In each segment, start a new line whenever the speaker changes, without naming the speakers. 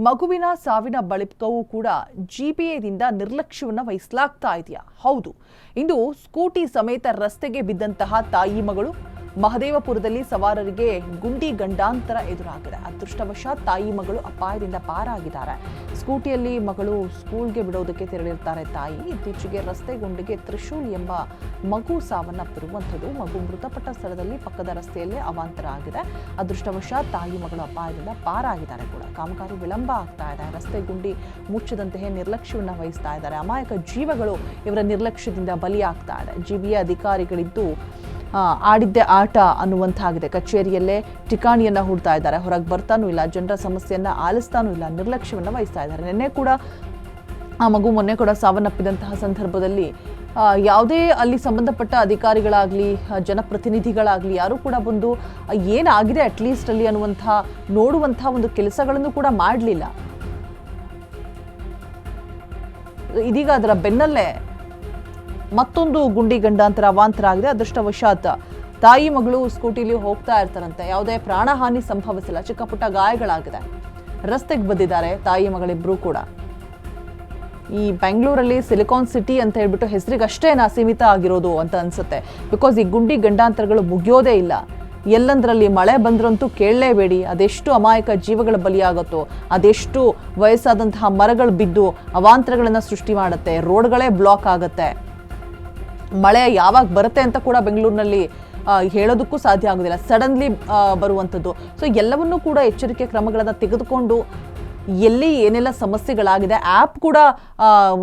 ಮಗುವಿನ ಸಾವಿನ ಬಳಿಕವೂ ಕೂಡ ಜಿಬಿಎದಿಂದ ನಿರ್ಲಕ್ಷ್ಯವನ್ನು ವಹಿಸಲಾಗ್ತಾ ಇದೆಯಾ? ಹೌದು. ಇಂದು ಸ್ಕೂಟಿ ಸಮೇತ ರಸ್ತೆಗೆ ಬಿದ್ದಂತಹ ತಾಯಿ ಮಗಳು ಮಹದೇವಪುರದಲ್ಲಿ ಸವಾರರಿಗೆ ಗುಂಡಿ ಗಂಡಾಂತರ ಎದುರಾಗಿದೆ. ಅದೃಷ್ಟವಶಾತ್ ತಾಯಿ ಮಗಳು ಅಪಾಯದಿಂದ ಪಾರಾಗಿದ್ದಾರೆ. ಸ್ಕೂಟಿಯಲ್ಲಿ ಮಗಳು ಸ್ಕೂಲ್ಗೆ ಬಿಡೋದಕ್ಕೆ ತೆರಳಿರ್ತಾರೆ ತಾಯಿ. ಇತ್ತೀಚೆಗೆ ರಸ್ತೆ ಗುಂಡಿಗೆ ತ್ರಿಶೂಲ್ ಎಂಬ ಮಗು ಸಾವನ್ನಪ್ಪಿರುವಂಥದ್ದು. ಮಗು ಮೃತಪಟ್ಟ ಸ್ಥಳದಲ್ಲಿ ಪಕ್ಕದ ರಸ್ತೆಯಲ್ಲೇ ಅವಾಂತರ ಆಗಿದೆ. ಅದೃಷ್ಟವಶಾತ್ ತಾಯಿ ಮಗಳು ಅಪಾಯದಿಂದ ಪಾರಾಗಿದ್ದಾರೆ ಕೂಡ. ಕಾಮಗಾರಿ ವಿಳಂಬ ಆಗ್ತಾ ಇದೆ. ರಸ್ತೆ ಗುಂಡಿ ಮುಚ್ಚದಂತೆಯೇ ನಿರ್ಲಕ್ಷ್ಯವನ್ನು ವಹಿಸ್ತಾ ಇದ್ದಾರೆ. ಅಮಾಯಕ ಜೀವಗಳು ಇವರ ನಿರ್ಲಕ್ಷ್ಯದಿಂದ ಬಲಿಯಾಗ್ತಾ ಇದೆ. ಜಿಬಿಎ ಅಧಿಕಾರಿಗಳಿದ್ದು ಆಡಿದ್ದೆ ಆಟ ಅನ್ನುವಂತಾಗಿದೆ. ಕಚೇರಿಯಲ್ಲೇ ಠಿಕಾಣಿಯನ್ನ ಹೂಡ್ತಾ ಇದ್ದಾರೆ. ಹೊರಗೆ ಬರ್ತಾನೂ ಇಲ್ಲ, ಜನರ ಸಮಸ್ಯೆಯನ್ನ ಆಲಿಸ್ತಾನೂ ಇಲ್ಲ, ನಿರ್ಲಕ್ಷ್ಯವನ್ನ ವಹಿಸ್ತಾ ಇದ್ದಾರೆ. ಮೊನ್ನೆ ಕೂಡ ಸಾವನ್ನಪ್ಪಿದಂತಹ ಸಂದರ್ಭದಲ್ಲಿ ಯಾವುದೇ ಅಲ್ಲಿ ಸಂಬಂಧಪಟ್ಟ ಅಧಿಕಾರಿಗಳಾಗ್ಲಿ ಜನಪ್ರತಿನಿಧಿಗಳಾಗ್ಲಿ ಯಾರು ಕೂಡ ಬಂದು ಏನಾಗಿದೆ ಅಟ್ಲೀಸ್ಟ್ ಅಲ್ಲಿ ಅನ್ನುವಂತಹ ನೋಡುವಂತಹ ಒಂದು ಕೆಲಸಗಳನ್ನು ಕೂಡ ಮಾಡಲಿಲ್ಲ. ಇದೀಗ ಅದರ ಬೆನ್ನಲ್ಲೇ ಮತ್ತೊಂದು ಗುಂಡಿ ಗಂಡಾಂತರ ಅವಾಂತರ ಆಗಿದೆ. ಅದೃಷ್ಟವಶಾತ್ ತಾಯಿ ಮಗಳು ಸ್ಕೂಟಿಲಿ ಹೋಗ್ತಾ ಇರ್ತಾರಂತೆ. ಯಾವುದೇ ಪ್ರಾಣಹಾನಿ ಸಂಭವಿಸಿಲ್ಲ, ಚಿಕ್ಕ ಪುಟ್ಟ ಗಾಯಗಳಾಗಿದೆ. ರಸ್ತೆಗೆ ಬಂದಿದ್ದಾರೆ ತಾಯಿ ಮಗಳಿಬ್ರು ಕೂಡ. ಈ ಬೆಂಗಳೂರಲ್ಲಿ ಸಿಲಿಕಾನ್ ಸಿಟಿ ಅಂತ ಹೇಳ್ಬಿಟ್ಟು ಹೆಸರಿಗಷ್ಟೇನಾ ಸೀಮಿತ ಆಗಿರೋದು ಅಂತ ಅನ್ಸುತ್ತೆ. ಬಿಕಾಸ್ ಈ ಗುಂಡಿ ಗಂಡಾಂತರಗಳು ಮುಗಿಯೋದೇ ಇಲ್ಲ. ಎಲ್ಲಂದ್ರಲ್ಲಿ ಮಳೆ ಬಂದ್ರಂತೂ ಕೇಳಲೇಬೇಡಿ. ಅದೆಷ್ಟು ಅಮಾಯಕ ಜೀವಗಳ ಬಲಿಯಾಗುತ್ತೋ, ಅದೆಷ್ಟು ವಯಸ್ಸಾದಂತಹ ಮರಗಳು ಬಿದ್ದು ಅವಾಂತರಗಳನ್ನು ಸೃಷ್ಟಿ ಮಾಡುತ್ತೆ, ರೋಡ್ಗಳೇ ಬ್ಲಾಕ್ ಆಗುತ್ತೆ. ಮಳೆ ಯಾವಾಗ ಬರುತ್ತೆ ಅಂತ ಕೂಡ ಬೆಂಗಳೂರಿನಲ್ಲಿ ಹೇಳೋದಕ್ಕೂ ಸಾಧ್ಯ ಆಗೋದಿಲ್ಲ. ಸಡನ್ಲಿ ಬರುವಂಥದ್ದು. ಸೊ ಎಲ್ಲವನ್ನೂ ಕೂಡ ಎಚ್ಚರಿಕೆ ಕ್ರಮಗಳನ್ನು ತೆಗೆದುಕೊಂಡು ಎಲ್ಲಿ ಏನೆಲ್ಲ ಸಮಸ್ಯೆಗಳಾಗಿದೆ ಆ್ಯಪ್ ಕೂಡ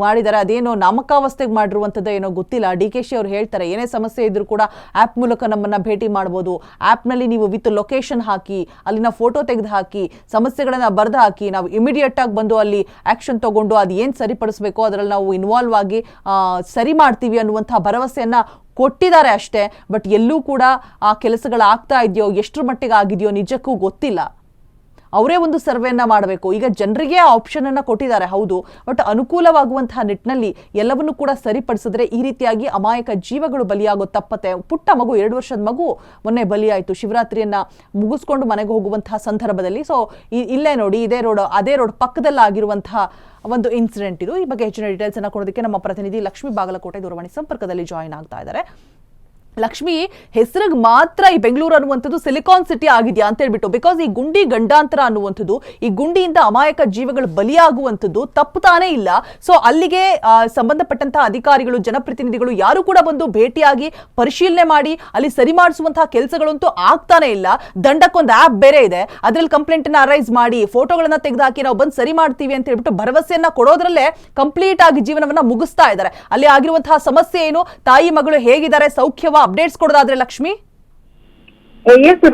ಮಾಡಿದ್ದಾರೆ. ಅದೇನೋ ನಾಮಕಾವಸ್ಥೆಗೆ ಮಾಡಿರುವಂಥದ್ದು ಏನೋ ಗೊತ್ತಿಲ್ಲ. DKಶಿ ಅವರು ಹೇಳ್ತಾರೆ ಏನೇ ಸಮಸ್ಯೆ ಇದ್ರೂ ಕೂಡ ಆ್ಯಪ್ ಮೂಲಕ ನಮ್ಮನ್ನು ಭೇಟಿ ಮಾಡ್ಬೋದು. ಆ್ಯಪ್ನಲ್ಲಿ ನೀವು ವಿತ್ ಲೊಕೇಶನ್ ಹಾಕಿ, ಅಲ್ಲಿನ ಫೋಟೋ ತೆಗೆದು ಹಾಕಿ, ಸಮಸ್ಯೆಗಳನ್ನು ಬರೆದು ಹಾಕಿ, ನಾವು ಇಮಿಡಿಯೇಟಾಗಿ ಬಂದು ಅಲ್ಲಿ ಆ್ಯಕ್ಷನ್ ತೊಗೊಂಡು ಅದು ಏನು ಸರಿಪಡಿಸ್ಬೇಕೋ ಅದರಲ್ಲಿ ನಾವು ಇನ್ವಾಲ್ವ್ ಆಗಿ ಸರಿ ಮಾಡ್ತೀವಿ ಅನ್ನುವಂಥ ಭರವಸೆಯನ್ನು ಕೊಟ್ಟಿದ್ದಾರೆ ಅಷ್ಟೇ. ಬಟ್ ಎಲ್ಲೂ ಕೂಡ ಆ ಕೆಲಸಗಳಾಗ್ತಾ ಇದೆಯೋ, ಎಷ್ಟರ ಮಟ್ಟಿಗೆ ಆಗಿದೆಯೋ ನಿಜಕ್ಕೂ ಗೊತ್ತಿಲ್ಲ. ಅವರೇ ಒಂದು ಸರ್ವೆಯನ್ನ ಮಾಡಬೇಕು. ಈಗ ಜನರಿಗೆ ಆ ಆಪ್ಷನ್ ಅನ್ನ ಕೊಟ್ಟಿದ್ದಾರೆ, ಹೌದು. ಬಟ್ ಅನುಕೂಲವಾಗುವಂತಹ ನಿಟ್ಟಿನಲ್ಲಿ ಎಲ್ಲವನ್ನೂ ಕೂಡ ಸರಿಪಡಿಸಿದ್ರೆ ಈ ರೀತಿಯಾಗಿ ಅಮಾಯಕ ಜೀವಗಳು ಬಲಿಯಾಗೋ ತಪ್ಪತ್ತೆ. ಪುಟ್ಟ ಮಗು, 2 ವರ್ಷದ ಮಗು ಮೊನ್ನೆ ಬಲಿಯಾಯಿತು ಶಿವರಾತ್ರಿಯನ್ನ ಮುಗಿಸ್ಕೊಂಡು ಮನೆಗೆ ಹೋಗುವಂತಹ ಸಂದರ್ಭದಲ್ಲಿ. ಸೊ ಇಲ್ಲೇ ನೋಡಿ, ಅದೇ ರೋಡ್ ಪಕ್ಕದಲ್ಲಿ ಆಗಿರುವಂತಹ ಒಂದು ಇನ್ಸಿಡೆಂಟ್ ಇದು. ಈ ಬಗ್ಗೆ ಹೆಚ್ಚಿನ ಡೀಟೇಲ್ಸ್ ಅನ್ನ ಕೊಡೋದಕ್ಕೆ ನಮ್ಮ ಪ್ರತಿನಿಧಿ ಲಕ್ಷ್ಮಿ ಬಾಗಲಕೋಟೆ ದೂರವಾಣಿ ಸಂಪರ್ಕದಲ್ಲಿ ಜಾಯಿನ್ ಆಗ್ತಾ ಇದ್ದಾರೆ. ಲಕ್ಷ್ಮಿ, ಹೆಸರಿಗೆ ಮಾತ್ರ ಈ ಬೆಂಗಳೂರು ಅನ್ನುವಂಥದ್ದು ಸಿಲಿಕಾನ್ ಸಿಟಿ ಆಗಿದೆಯಾ ಅಂತ ಹೇಳ್ಬಿಟ್ಟು, ಬಿಕಾಸ್ ಈ ಗುಂಡಿ ಗಂಡಾಂತರ ಅನ್ನುವಂಥದ್ದು, ಈ ಗುಂಡಿಯಿಂದ ಅಮಾಯಕ ಜೀವಗಳು ಬಲಿಯಾಗುವಂಥದ್ದು ತಪ್ಪುತ್ತಾನೇ ಇಲ್ಲ. ಸೊ ಅಲ್ಲಿಗೆ ಸಂಬಂಧಪಟ್ಟಂತಹ ಅಧಿಕಾರಿಗಳು, ಜನಪ್ರತಿನಿಧಿಗಳು ಯಾರು ಕೂಡ ಬಂದು ಭೇಟಿಯಾಗಿ ಪರಿಶೀಲನೆ ಮಾಡಿ ಅಲ್ಲಿ ಸರಿ ಮಾಡಿಸುವಂತಹ ಕೆಲಸಗಳಂತೂ ಆಗ್ತಾನೆ ಇಲ್ಲ. ದಂಡಕ್ಕೊಂದು ಆ್ಯಪ್ ಬೇರೆ ಇದೆ, ಅದರಲ್ಲಿ ಕಂಪ್ಲೇಂಟ್ ಅನ್ನ ಅರೈಸ್ ಮಾಡಿ ಫೋಟೋಗಳನ್ನ ತೆಗೆದುಹಾಕಿ ನಾವು ಬಂದು ಸರಿ ಮಾಡ್ತೀವಿ ಅಂತ ಹೇಳ್ಬಿಟ್ಟು ಭರವಸೆಯನ್ನ ಕೊಡೋದ್ರಲ್ಲೇ ಕಂಪ್ಲೀಟ್ ಆಗಿ ಜೀವನವನ್ನ ಮುಗಿಸ್ತಾ ಇದ್ದಾರೆ. ಅಲ್ಲಿ ಆಗಿರುವಂತಹ ಸಮಸ್ಯೆ ಏನು, ತಾಯಿ ಮಗಳು ಹೇಗಿದ್ದಾರೆ, ಸೌಖ್ಯವ, ಅಪ್ಡೇಟ್ಸ್ ಕೊಡೋದಾದ್ರೆ ಲಕ್ಷ್ಮಿ?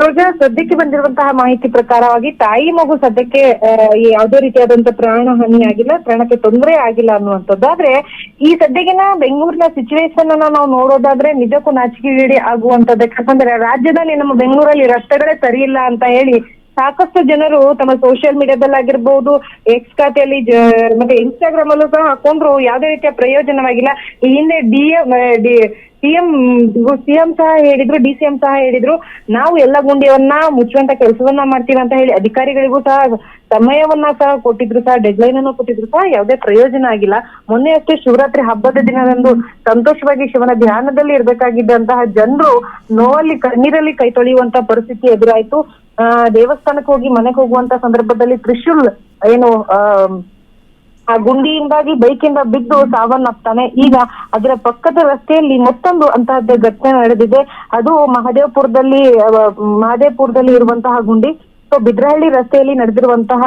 ರೋಜಾ, ಸದ್ಯಕ್ಕೆ ಬಂದಿರುವಂತಹ ಮಾಹಿತಿ ಪ್ರಕಾರವಾಗಿ ತಾಯಿ ಮಗು ಸದ್ಯಕ್ಕೆ ಯಾವುದೇ ರೀತಿಯಾದಂತಹ ಪ್ರಾಣ ಹಾನಿ ಆಗಿಲ್ಲ, ಪ್ರಾಣಕ್ಕೆ ತೊಂದರೆ ಆಗಿಲ್ಲ ಅನ್ನುವಂಥದ್ದಾದ್ರೆ, ಈ ಸದ್ಯಗಿನ ಬೆಂಗಳೂರಿನ ಸಿಚುವೇಶನ್ ಅನ್ನ ನಾವು ನೋಡೋದಾದ್ರೆ ನಿಜಕ್ಕೂ ನಾಚಿಕೆಗೇಡಿ ಆಗುವಂತದ್ದು. ಯಾಕಂದ್ರೆ ರಾಜ್ಯದಲ್ಲಿ ನಮ್ಮ ಬೆಂಗಳೂರಲ್ಲಿ ರಸ್ತೆಗಳೇ ಸರಿ ಇಲ್ಲ ಅಂತ ಹೇಳಿ ಸಾಕಷ್ಟು ಜನರು ತಮ್ಮ ಸೋಷಿಯಲ್ ಮೀಡಿಯಾದಲ್ಲಾಗಿರ್ಬಹುದು, ಎಕ್ಸ್ ಖಾತೆಯಲ್ಲಿ ಮತ್ತೆ ಇನ್ಸ್ಟಾಗ್ರಾಮ್ ಅಲ್ಲೂ ಸಹ ಹಾಕೊಂಡ್ರು ಯಾವುದೇ ರೀತಿಯ ಪ್ರಯೋಜನವಾಗಿಲ್ಲ. ಈ ಹಿಂದೆ ಸಿಎಂ ಸಹ ಹೇಳಿದ್ರು, DCM ಸಹ ಹೇಳಿದ್ರು, ನಾವು ಎಲ್ಲ ಗುಂಡಿಯನ್ನ ಮುಚ್ಚುವಂತ ಕೆಲಸವನ್ನ ಮಾಡ್ತೀವಿ ಅಂತ ಹೇಳಿ ಅಧಿಕಾರಿಗಳಿಗೂ ಸಹ ಸಮಯವನ್ನ ಸಹ ಕೊಟ್ಟಿದ್ರು, ಸಹ ಡೆಡ್ಲೈನ್ ಅನ್ನು ಕೊಟ್ಟಿದ್ರು, ಸಹ ಯಾವುದೇ ಪ್ರಯೋಜನ ಆಗಿಲ್ಲ. ಮೊನ್ನೆ ಅಷ್ಟೇ ಶಿವರಾತ್ರಿ ಹಬ್ಬದ ದಿನದಂದು ಸಂತೋಷವಾಗಿ ಶಿವನ ಧ್ಯಾನದಲ್ಲಿ ಇರ್ಬೇಕಾಗಿದ್ದಂತಹ ಜನರು ನೋವಲ್ಲಿ ಕಣ್ಣೀರಲ್ಲಿ ಕೈ ತೊಳೆಯುವಂತ ಪರಿಸ್ಥಿತಿ ಎದುರಾಯ್ತು. ದೇವಸ್ಥಾನಕ್ಕೆ ಹೋಗಿ ಮನೆಗೆ ಹೋಗುವಂತ ಸಂದರ್ಭದಲ್ಲಿ ತ್ರಿಶೂಲ್ ಏನು ಆ ಗುಂಡಿಯಿಂದಾಗಿ ಬೈಕಿಂದ ಬಿದ್ದು ಸಾವನ್ನಪ್ತಾನೆ. ಈಗ ಅದರ ಪಕ್ಕದ ರಸ್ತೆಯಲ್ಲಿ ಮತ್ತೊಂದು ಅಂತಹದ್ದೇ ಘಟನೆ ನಡೆದಿದೆ. ಅದು ಮಹದೇವಪುರದಲ್ಲಿ ಇರುವಂತಹ ಗುಂಡಿ. ಸೊ ಬಿದ್ರಹಳ್ಳಿ ರಸ್ತೆಯಲ್ಲಿ ನಡೆದಿರುವಂತಹ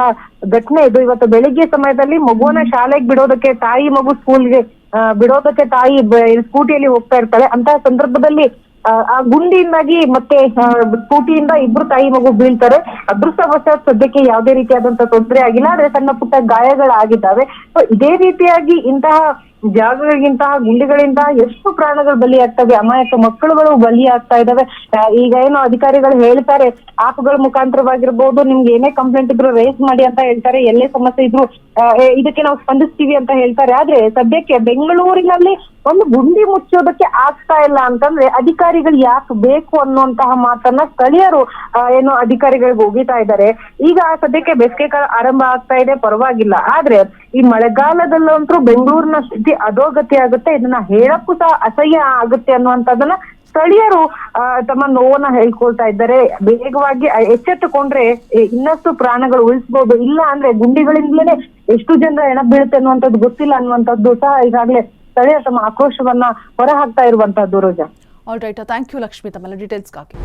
ಘಟನೆ ಇದು. ಇವತ್ತು ಬೆಳಿಗ್ಗೆ ಸಮಯದಲ್ಲಿ ಮಗುವನ್ನ ಶಾಲೆಗೆ ಬಿಡೋದಕ್ಕೆ ತಾಯಿ, ಮಗು ಸ್ಕೂಲ್ಗೆ ಬಿಡೋದಕ್ಕೆ ತಾಯಿ ಸ್ಕೂಟಿಯಲ್ಲಿ ಹೋಗ್ತಾ ಇರ್ತಾಳೆ. ಅಂತಹ ಸಂದರ್ಭದಲ್ಲಿ ಆ ಗುಂಡಿಯಿಂದಾಗಿ ಮತ್ತೆ ಸ್ಕೂಟಿಯಿಂದ ಇಬ್ರು ತಾಯಿ ಮಗು ಬೀಳ್ತಾರೆ. ಅದೃಷ್ಟವಶಾತ್ ಸದ್ಯಕ್ಕೆ ಯಾವುದೇ ರೀತಿಯಾದಂತಹ ತೊಂದರೆ ಆಗಿಲ್ಲ, ಆದ್ರೆ ಸಣ್ಣ ಪುಟ್ಟ ಗಾಯಗಳಾಗಿದ್ದಾವೆ. ಸೊ ಇದೇ ರೀತಿಯಾಗಿ ಇಂತಹ ಜಾಗಗಳಿಗಿಂತಹ ಗುಂಡಿಗಳಿಂದ ಎಷ್ಟು ಪ್ರಾಣಗಳು ಬಲಿಯಾಗ್ತವೆ, ಅಮಾಯಕ ಮಕ್ಕಳುಗಳು ಬಲಿಯಾಗ್ತಾ ಇದಾವೆ. ಈಗ ಏನು ಅಧಿಕಾರಿಗಳು ಹೇಳ್ತಾರೆ, ಆಪ್ಗಳ ಮುಖಾಂತರವಾಗಿರ್ಬೋದು, ನಿಮ್ಗೆ ಏನೇ ಕಂಪ್ಲೇಂಟ್ ಇದ್ರು ರೇಸ್ ಮಾಡಿ ಅಂತ ಹೇಳ್ತಾರೆ, ಎಲ್ಲೇ ಸಮಸ್ಯೆ ಇದ್ರು ಇದಕ್ಕೆ ನಾವು ಸ್ಪಂದಿಸ್ತೀವಿ ಅಂತ ಹೇಳ್ತಾರೆ. ಆದ್ರೆ ಸದ್ಯಕ್ಕೆ ಬೆಂಗಳೂರಿನಲ್ಲಿ ಒಂದು ಗುಂಡಿ ಮುಚ್ಚೋದಕ್ಕೆ ಆಗ್ತಾ ಇಲ್ಲ ಅಂತಂದ್ರೆ ಅಧಿಕಾರಿ ಅಧಿಕಾರಿಗಳು ಯಾಕೆ ಬೇಕು ಅನ್ನುವಂತಹ ಮಾತನ್ನ ಸ್ಥಳೀಯರು ಏನು ಅಧಿಕಾರಿಗಳಿಗೆ ಹೋಗಿತಾ ಇದ್ದಾರೆ. ಈಗ ಸದ್ಯಕ್ಕೆ ಬೇಸಿಗೆ ಕಾಲ ಆರಂಭ ಆಗ್ತಾ ಇದೆ, ಪರವಾಗಿಲ್ಲ. ಆದ್ರೆ ಈ ಮಳೆಗಾಲದಲ್ಲಂತೂ ಬೆಂಗಳೂರಿನ ಸ್ಥಿತಿ ಅಧೋಗತಿ ಆಗುತ್ತೆ. ಇದನ್ನ ಹೇಳಕ್ಕೂ ಸಹ ಅಸಹ್ಯ ಆಗುತ್ತೆ ಅನ್ನುವಂಥದ್ದನ್ನ ಸ್ಥಳೀಯರು ತಮ್ಮ ನೋವನ್ನ ಹೇಳ್ಕೊಳ್ತಾ ಇದ್ದಾರೆ. ವೇಗವಾಗಿ ಎಚ್ಚೆತ್ತುಕೊಂಡ್ರೆ ಇನ್ನಷ್ಟು ಪ್ರಾಣಗಳು ಉಳಿಸಬಹುದು, ಇಲ್ಲ ಅಂದ್ರೆ ಗುಂಡಿಗಳಿಂದಲೇ ಎಷ್ಟು ಜನರ ಹೆಣ ಬೀಳುತ್ತೆ ಅನ್ನುವಂಥದ್ದು ಗೊತ್ತಿಲ್ಲ ಅನ್ನುವಂಥದ್ದು ಸಹ ಈಗಾಗಲೇ ಸ್ಥಳೀಯರು ತಮ್ಮ ಆಕ್ರೋಶವನ್ನ ಹೊರ ಹಾಕ್ತಾ ಇರುವಂತಹದ್ದು. Roja,
all right, thank you Lakshmi ತಮ್ಮೆಲ್ಲ ಡೀಟೇಲ್ಸ್ಗಾಗಿ.